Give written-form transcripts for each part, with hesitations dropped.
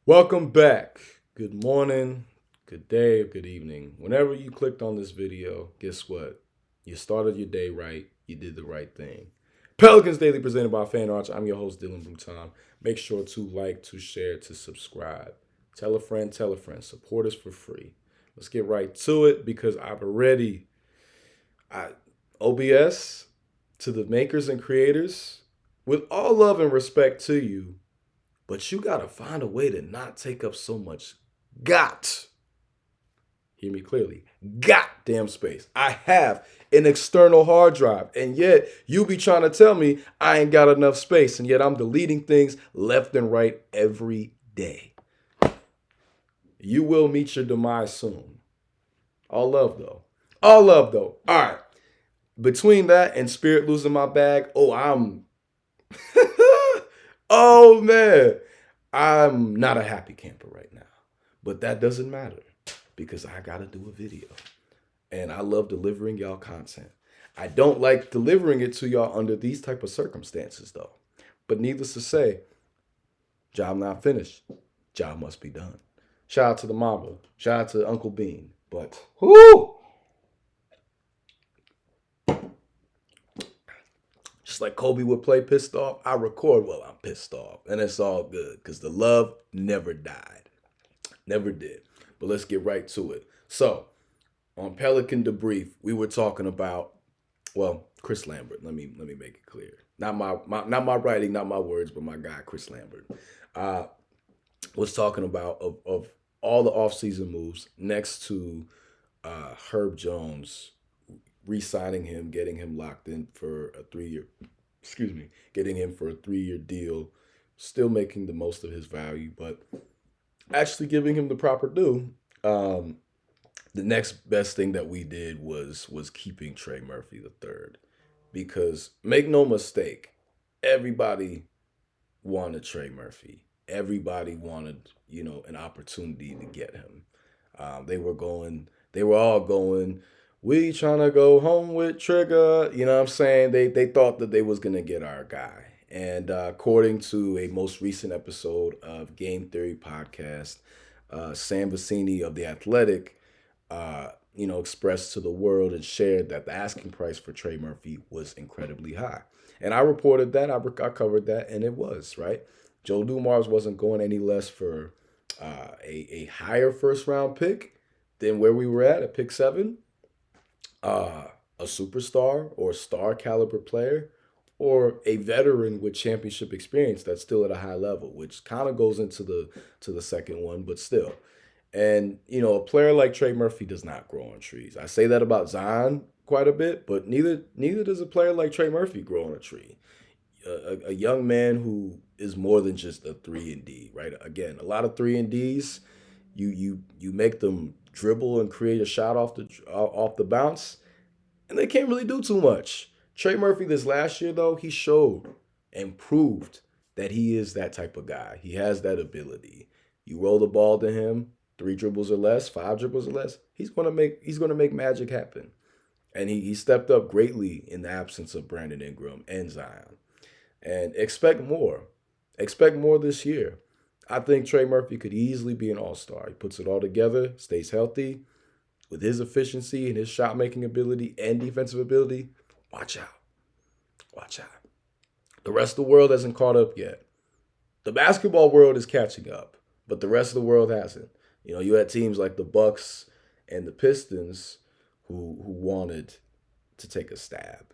Welcome back. Good morning, good day, or good evening. Whenever you clicked on this video, guess what? You started your day right. You did the right thing. Pelicans Daily presented by Fan Arch. I'm your host, Dylan Bruton. Make sure to like, to share, to subscribe. Tell a friend, tell a friend. Support us for free. Let's get right to it because I've already OBS to the makers and creators. With all love and respect to you, but you gotta find a way to not take up so much got. Hear me clearly. Goddamn space. I have an external hard drive, and yet you be trying to tell me I ain't got enough space, and yet I'm deleting things left and right every day. You will meet your demise soon. All love though. All love though. All right. Between that and Spirit losing my bag, oh man. I'm not a happy camper right now, but that doesn't matter because I got to do a video and I love delivering y'all content. I don't like delivering it to y'all under these type of circumstances though. But needless to say, job not finished. Job must be done. Shout out to the Mamba. Shout out to Uncle Bean. But whoo! Just like Kobe would play pissed off, I record while I'm pissed off. And it's all good because the love never died. Never did. But let's get right to it. So, on Pelican Debrief, we were talking about, Chris Lambert. Let me make it clear. Not my writing, not my words, but my guy, Chris Lambert. Was talking about of all the offseason moves next to Herb Jones re-signing him, getting him locked in for a 3-year, getting him for a 3-year deal, still making the most of his value, but actually giving him the proper due. The next best thing that we did was keeping Trey Murphy the third, because make no mistake, everybody wanted Trey Murphy. Everybody wanted an opportunity to get him. They were all going, we trying to go home with Trigger. You know what I'm saying? They thought that they was going to get our guy. And according to a most recent episode of Game Theory Podcast, Sam Vecini of The Athletic, expressed to the world and shared that the asking price for Trey Murphy was incredibly high. And I reported that, I covered that, and it was, right? Joe Dumars wasn't going any less for a higher first-round pick than where we were at pick 7. A superstar or star caliber player, or a veteran with championship experience that's still at a high level, which kind of goes into the second one, but still. And a player like Trey Murphy does not grow on trees. I say that about Zion quite a bit, but neither does a player like Trey Murphy grow on a tree. A young man who is more than just a 3-and-D, right? Again, a lot of 3-and-Ds, you make them dribble and create a shot off the bounce, and they can't really do too much. Trey Murphy this last year, though, he showed and proved that he is that type of guy. He has that ability. You roll the ball to him, 3 dribbles or less, 5 dribbles or less, he's gonna make magic happen. And he stepped up greatly in the absence of Brandon Ingram and Zion. And expect more. Expect more this year. I think Trey Murphy could easily be an all-star. He puts it all together, stays healthy. With his efficiency and his shot-making ability and defensive ability, watch out. Watch out. The rest of the world hasn't caught up yet. The basketball world is catching up, but the rest of the world hasn't. You had teams like the Bucks and the Pistons who wanted to take a stab.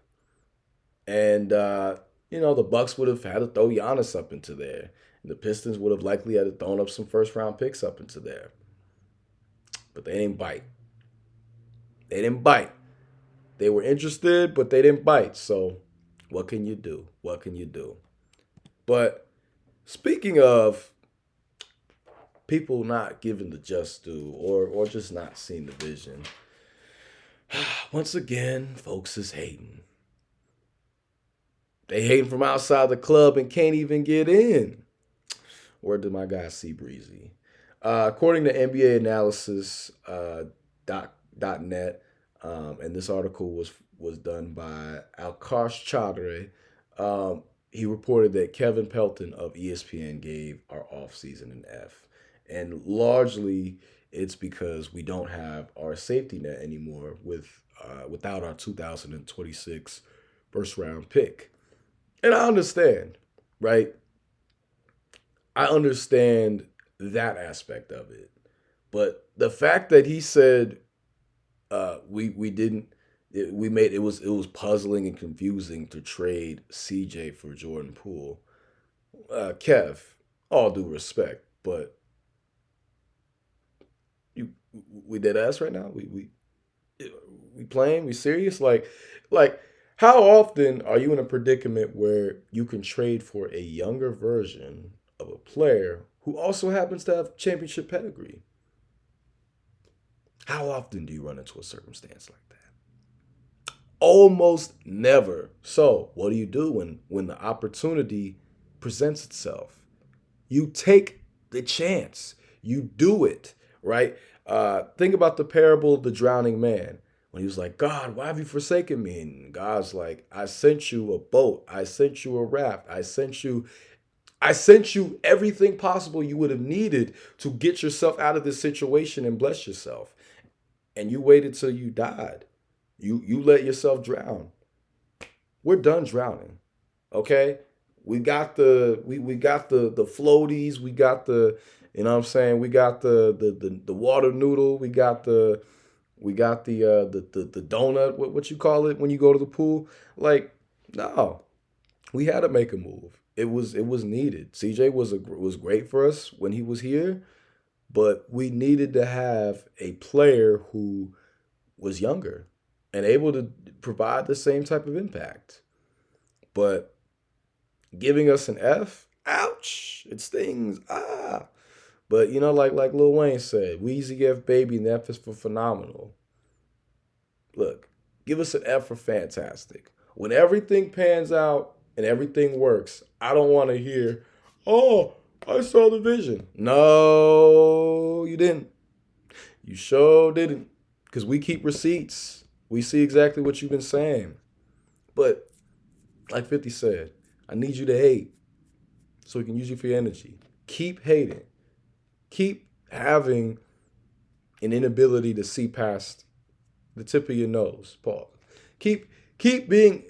And, the Bucks would have had to throw Giannis up into there. And the Pistons would have likely had to throw up some first-round picks up into there. But they didn't bite. They didn't bite. They were interested, but they didn't bite. So what can you do? What can you do? But speaking of people not giving the just due or just not seeing the vision, once again, folks is hating. They hating from outside the club and can't even get in. Where did my guy C Breezy? According to NBA Analysis .net, and this article was done by Alkarsh Chaudhry, he reported that Kevin Pelton of ESPN gave our offseason an F. And largely it's because we don't have our safety net anymore without our 2026 first round pick. And I understand, right? I understand that aspect of it. But the fact that he said we didn't we made it was puzzling and confusing to trade CJ for Jordan Poole. Kev, all due respect, but you we dead ass right now. We playing? We serious? Like how often are you in a predicament where you can trade for a younger version of a player who also happens to have championship pedigree? How often do you run into a circumstance like that? Almost never. So, what do you do when the opportunity presents itself? You take the chance. You do it, right? Think about the parable of the drowning man. When he was like, God, why have you forsaken me? And God's like, I sent you a boat. I sent you a raft. I sent you everything possible you would have needed to get yourself out of this situation and bless yourself. And you waited till you died. You let yourself drown. We're done drowning. Okay? We got the floaties, we got the you know what I'm saying, we got the water noodle, we got the donut, what you call it when you go to the pool. Like, no. We had to make a move. It was needed. CJ was great for us when he was here, but we needed to have a player who was younger and able to provide the same type of impact. But giving us an F, ouch, it stings. Ah. But like Lil Wayne said, Weezy F baby and the F is for phenomenal. Look, give us an F for fantastic. When everything pans out and everything works, I don't want to hear, oh, I saw the vision. No, you didn't. You sure didn't. Because we keep receipts. We see exactly what you've been saying. But like 50 said, I need you to hate so we can use you for your energy. Keep hating. Keep having an inability to see past the tip of your nose, Paul. Keep being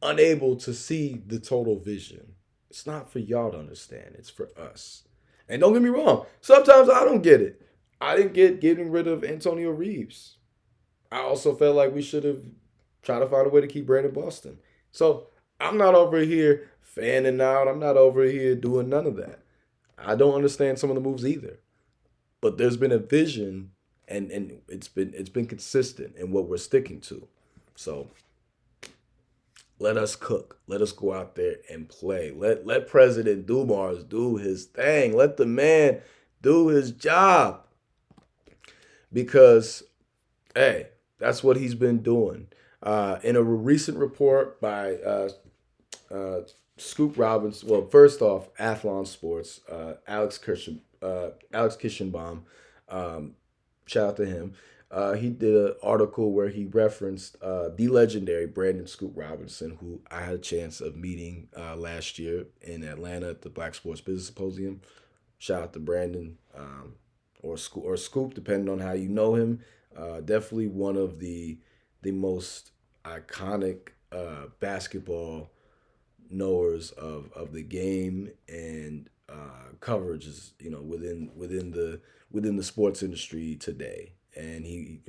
unable to see the total vision. It's not for y'all to understand. It's for us. And don't get me wrong. Sometimes I don't get it. I didn't get getting rid of Antonio Reeves. I also felt like we should have tried to find a way to keep Brandon Boston. So I'm not over here fanning out. I'm not over here doing none of that. I don't understand some of the moves either. But there's been a vision, and it's been consistent in what we're sticking to. So let us cook. Let us go out there and play. Let President Dumars do his thing. Let the man do his job. Because, hey, that's what he's been doing. In a recent report by Scoop Robbins, well, first off, Athlon Sports, Alex Kishenbaum, shout out to him. He did an article where he referenced the legendary Brandon Scoop Robinson, who I had a chance of meeting last year in Atlanta at the Black Sports Business Symposium. Shout out to Brandon, or Scoop, depending on how you know him. Definitely one of the most iconic basketball knowers of the game and coverage is within the sports industry today. And he,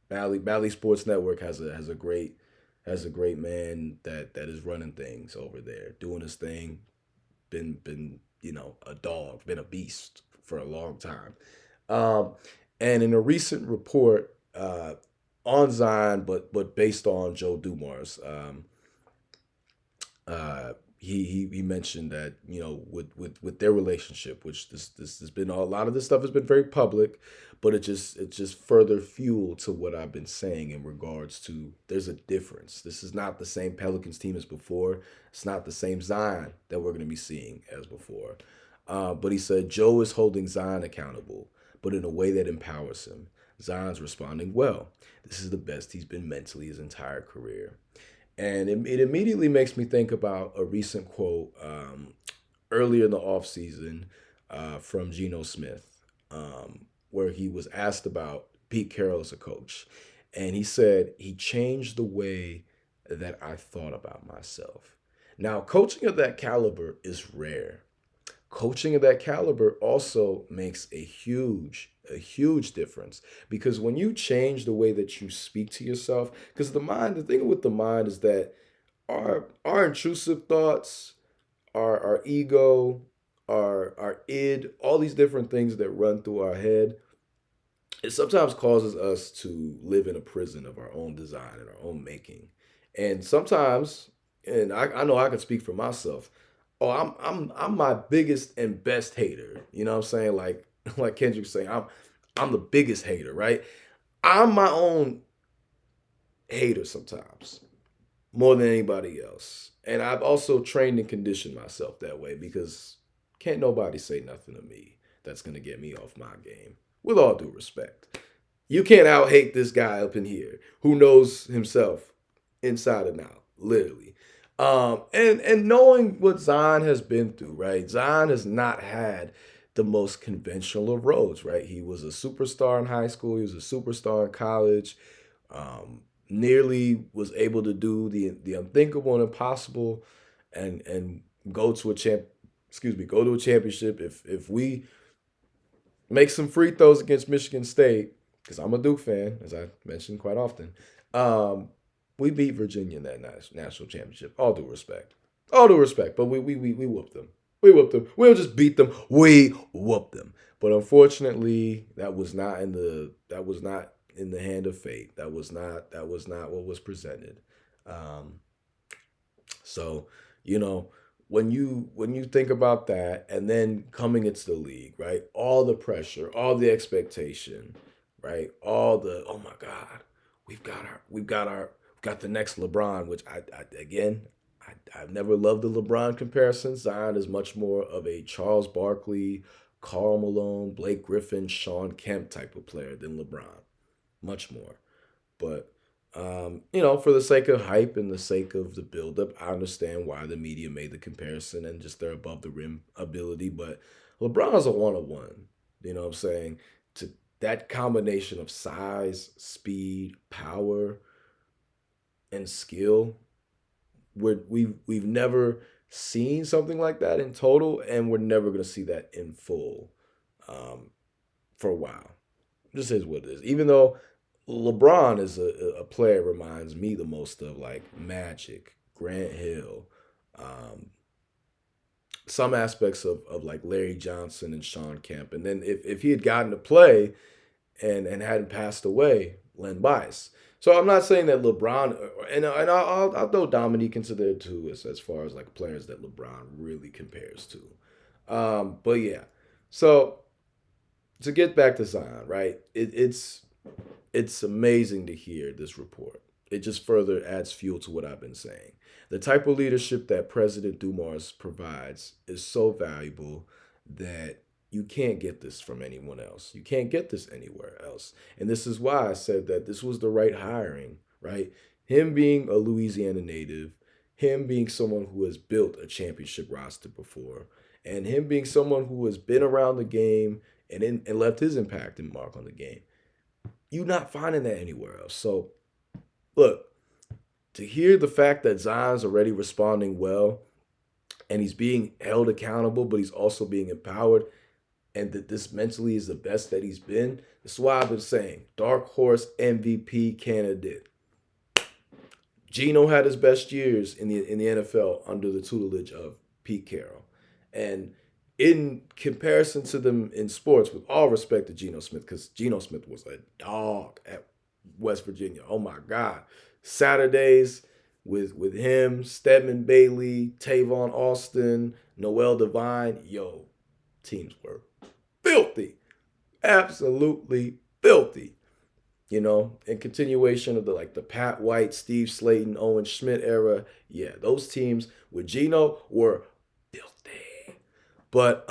Bally Sports Network has a great man that is running things over there, doing his thing. Been a dog, been a beast for a long time. And in a recent report on Zion, but based on Joe Dumars, he mentioned that with their relationship, which this has been, a lot of this stuff has been very public, but it's just further fuel to what I've been saying in regards to there's a difference. This is not the same Pelicans team as before. It's not the same Zion that we're going to be seeing as before. But he said Joe is holding Zion accountable, but in a way that empowers him. Zion's responding well. This is the best he's been mentally his entire career. And it immediately makes me think about a recent quote earlier in the offseason from Geno Smith, where he was asked about Pete Carroll as a coach. And he said, he changed the way that I thought about myself. Now, coaching of that caliber is rare. Coaching of that caliber also makes a huge difference, because when you change the way that you speak to yourself, because the thing with the mind is that our intrusive thoughts, our ego, our id, all these different things that run through our head, it sometimes causes us to live in a prison of our own design and our own making. And sometimes, and I know I can speak for myself. Oh, I'm my biggest and best hater. You know what I'm saying? Like Kendrick saying, I'm the biggest hater, right? I'm my own hater sometimes, more than anybody else. And I've also trained and conditioned myself that way, because can't nobody say nothing to me that's gonna get me off my game. With all due respect, you can't out hate this guy up in here who knows himself inside and out, literally. And knowing what Zion has been through, right? Zion has not had the most conventional of roads, right? He was a superstar in high school. He was a superstar in college. Nearly was able to do the unthinkable and impossible, and go to a go to a championship. If we make some free throws against Michigan State, because I'm a Duke fan, as I mentioned quite often. We beat Virginia in that national championship. All due respect, but we whooped them. We whooped them. We don't just beat them. We whooped them. But unfortunately, that was not in the hand of fate. That was not what was presented. Um, so, you know, when you think about that, and then coming into the league, right? All the pressure, all the expectation, right? All the, oh my God, we've got the next LeBron, which I've never loved the LeBron comparison. Zion is much more of a Charles Barkley, Karl Malone, Blake Griffin, Sean Kemp type of player than LeBron. Much more. But for the sake of hype and the sake of the buildup, I understand why the media made the comparison and just their above the rim ability. But LeBron's a 101. You know what I'm saying? To that combination of size, speed, power, and skill, we've never seen something like that in total, and we're never gonna see that in full um, for a while. This is what it is. Even though LeBron is a player reminds me the most of like Magic, Grant Hill, um, some aspects of like Larry Johnson and Sean Kemp. And then if he had gotten to play and hadn't passed away, Len Bias. So I'm not saying that LeBron, and I'll throw Dominique into there too, as far as like players that LeBron really compares to. But yeah, so to get back to Zion, right? It's amazing to hear this report. It just further adds fuel to what I've been saying. The type of leadership that President Dumars provides is so valuable that you can't get this from anyone else. You can't get this anywhere else. And this is why I said that this was the right hiring, right? Him being a Louisiana native, him being someone who has built a championship roster before, and him being someone who has been around the game and left his impact and mark on the game. You're not finding that anywhere else. So, look, to hear the fact that Zion's already responding well and he's being held accountable, but he's also being empowered, and that this mentally is the best that he's been, that's why I've been saying dark horse MVP candidate. Geno had his best years in the NFL under the tutelage of Pete Carroll. And in comparison to them in sports, with all respect to Geno Smith, because Geno Smith was a dog at West Virginia. Oh my God. Saturdays with him, Stedman Bailey, Tavon Austin, Noel Devine, teams were filthy. Absolutely filthy. In continuation of the Pat White, Steve Slayton, Owen Schmidt era, yeah, those teams with Geno were filthy. But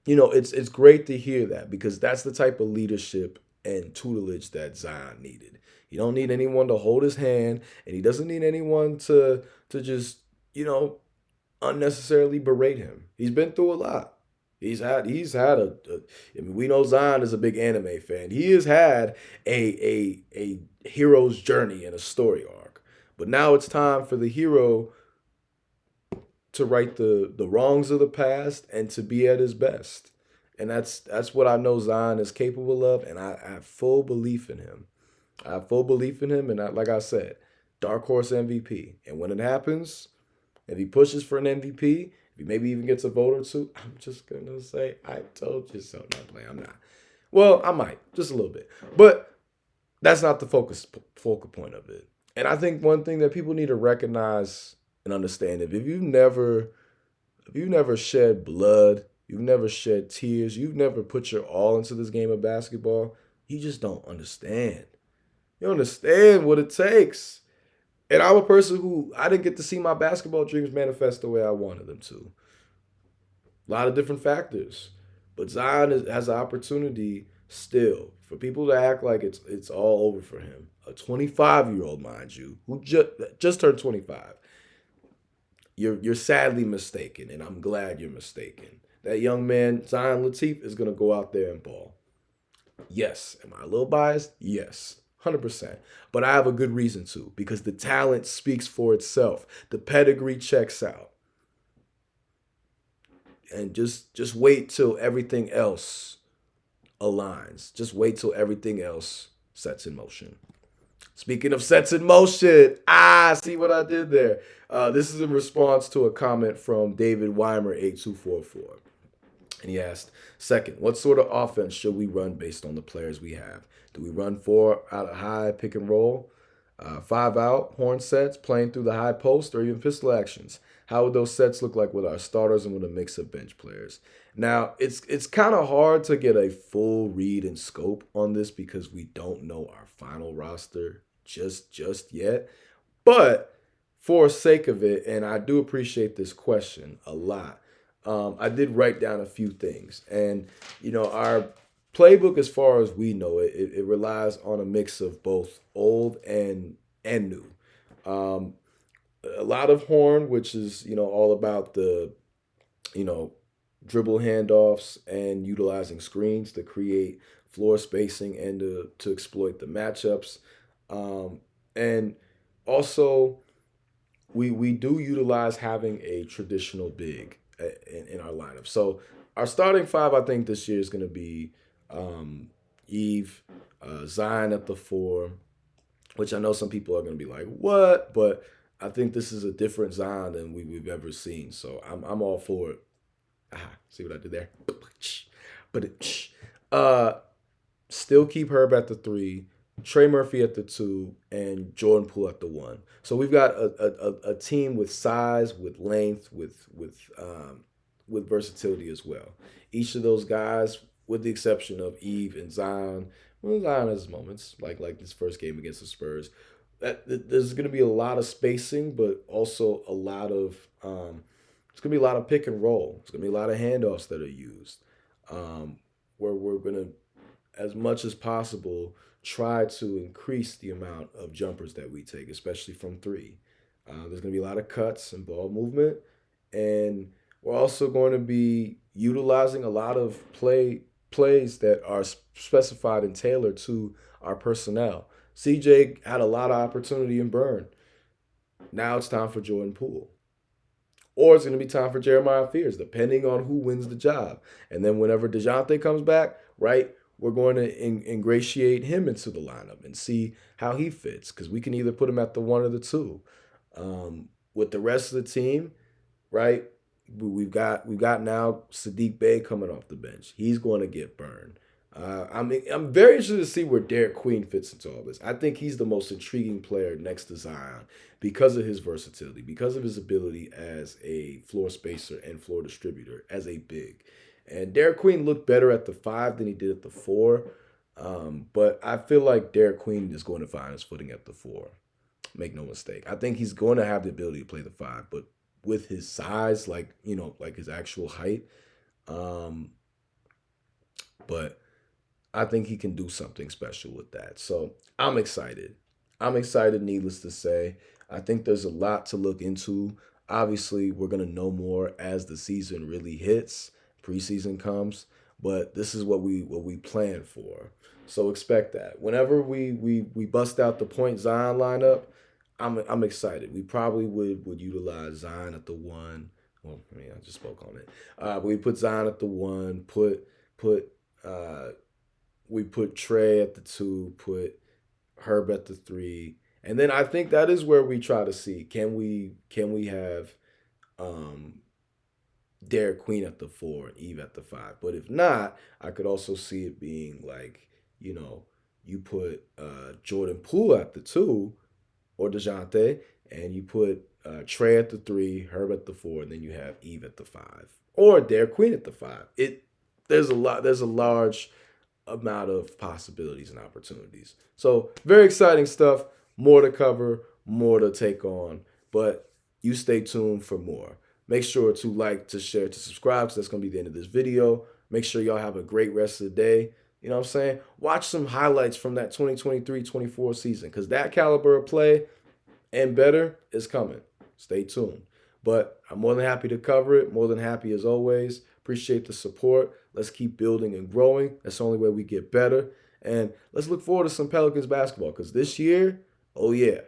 it's great to hear that, because that's the type of leadership and tutelage that Zion needed. He don't need anyone to hold his hand, and he doesn't need anyone to just, unnecessarily berate him. He's been through a lot. I mean, we know Zion is a big anime fan. He has had a hero's journey and a story arc. But now it's time for the hero to right the wrongs of the past and to be at his best. And that's what I know Zion is capable of, and I have full belief in him. I have full belief in him, and like I said, dark horse MVP. And when it happens, if he pushes for an MVP, if he maybe even gets a vote or two, I'm just gonna say, I told you so. Not playing. I'm not. Well, I might just a little bit, but that's not the focal point of it. And I think one thing that people need to recognize and understand, if you've never shed blood, you've never shed tears, you've never put your all into this game of basketball, you just don't understand. You don't understand what it takes. And I'm a person who I didn't get to see my basketball dreams manifest the way I wanted them to. A lot of different factors. But Zion has an opportunity still for people to act like it's all over for him. A 25-year-old, mind you, who just turned 25. You're sadly mistaken, and I'm glad you're mistaken. That young man, Zion Latif, is going to go out there and ball. Yes. Am I a little biased? Yes. 100%. But I have a good reason to, because the talent speaks for itself. The pedigree checks out. And just wait till everything else aligns. Just wait till everything else sets in motion. Speaking of sets in motion, see what I did there. This is in response to a comment from David Weimer 8244. And he asked, second, what sort of offense should we run based on the players we have? Do we run 4 out of high pick and roll, 5 out, horn sets, playing through the high post, or even pistol actions? How would those sets look like with our starters and with a mix of bench players? Now, it's kind of hard to get a full read and scope on this because we don't know our final roster just yet. But for sake of it, and I do appreciate this question a lot, I did write down a few things. And, our playbook, as far as we know it relies on a mix of both old and new. A lot of horn, which is, all about the, dribble handoffs and utilizing screens to create floor spacing and to exploit the matchups. And also, we do utilize having a traditional big in our lineup. So our starting 5, I think, this year is going to be Eve, Zion at the 4, which I know some people are going to be like, what? But I think this is a different Zion than we've ever seen. So I'm all for it. See what I did there? But still keep Herb at the 3, Trey Murphy at the 2, and Jordan Poole at the 1. So we've got a team with size, with length, with versatility as well. Each of those guys, with the exception of Eve and Zion, Zion has moments like this first game against the Spurs. There's going to be a lot of spacing, but also a lot of it's going to be a lot of pick and roll. It's going to be a lot of handoffs that are used, where we're going to, as much as possible, try to increase the amount of jumpers that we take, especially from 3. There's going to be a lot of cuts and ball movement, and we're also going to be utilizing a lot of plays that are specified and tailored to our personnel. CJ had a lot of opportunity in burn. Now it's time for Jordan Poole. Or it's going to be time for Jeremiah Fears, depending on who wins the job. And then whenever DeJounte comes back, right, we're going to ingratiate him into the lineup and see how he fits, because we can either put him at the 1 or the 2. With the rest of the team, right, we've got now Sadiq Bey coming off the bench. He's going to get burned. I'm very interested to see where Derek Queen fits into all this. I think he's the most intriguing player next to Zion because of his versatility, because of his ability as a floor spacer and floor distributor, as a big. And Derek Queen looked better at the 5 than he did at the 4. But I feel like Derek Queen is going to find his footing at the 4. Make no mistake. I think he's going to have the ability to play the 5, but with his size, like his actual height. But I think he can do something special with that. So I'm excited. I'm excited, needless to say. I think there's a lot to look into. Obviously, we're going to know more as the season really hits, preseason comes, but this is what we plan for. So expect that. Whenever we bust out the point Zion lineup, I'm excited. We probably would utilize Zion at the one. Well, I mean, I just spoke on it. But we put Zion at the one, put uh, we put Trey at the two, put Herb at the three, and then I think that is where we try to see can we have um, Derek Queen at the four and Eve at the five. But if not, I could also see it being like you put Jordan Poole at the two or Dejounte, and you put Trey at the three, Herb at the four, and then you have Eve at the five or Derek Queen at the five. There's a large amount of possibilities and opportunities. So very exciting stuff. More to cover, more to take on. But you stay tuned for more. Make sure to like, to share, to subscribe, because that's going to be the end of this video. Make sure y'all have a great rest of the day. You know what I'm saying? Watch some highlights from that 2023-24 season, because that caliber of play and better is coming. Stay tuned. But I'm more than happy to cover it. More than happy as always. Appreciate the support. Let's keep building and growing. That's the only way we get better. And let's look forward to some Pelicans basketball, because this year, oh yeah,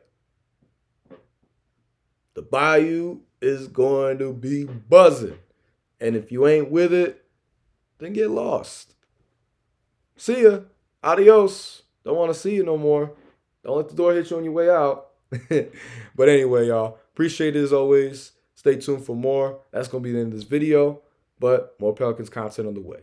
the Bayou is going to be buzzing. And if you ain't with it, then get lost. See ya. Adios. Don't want to see you no more. Don't let the door hit you on your way out. But anyway, y'all, appreciate it as always. Stay tuned for more. That's going to be the end of this video, but more Pelicans content on the way.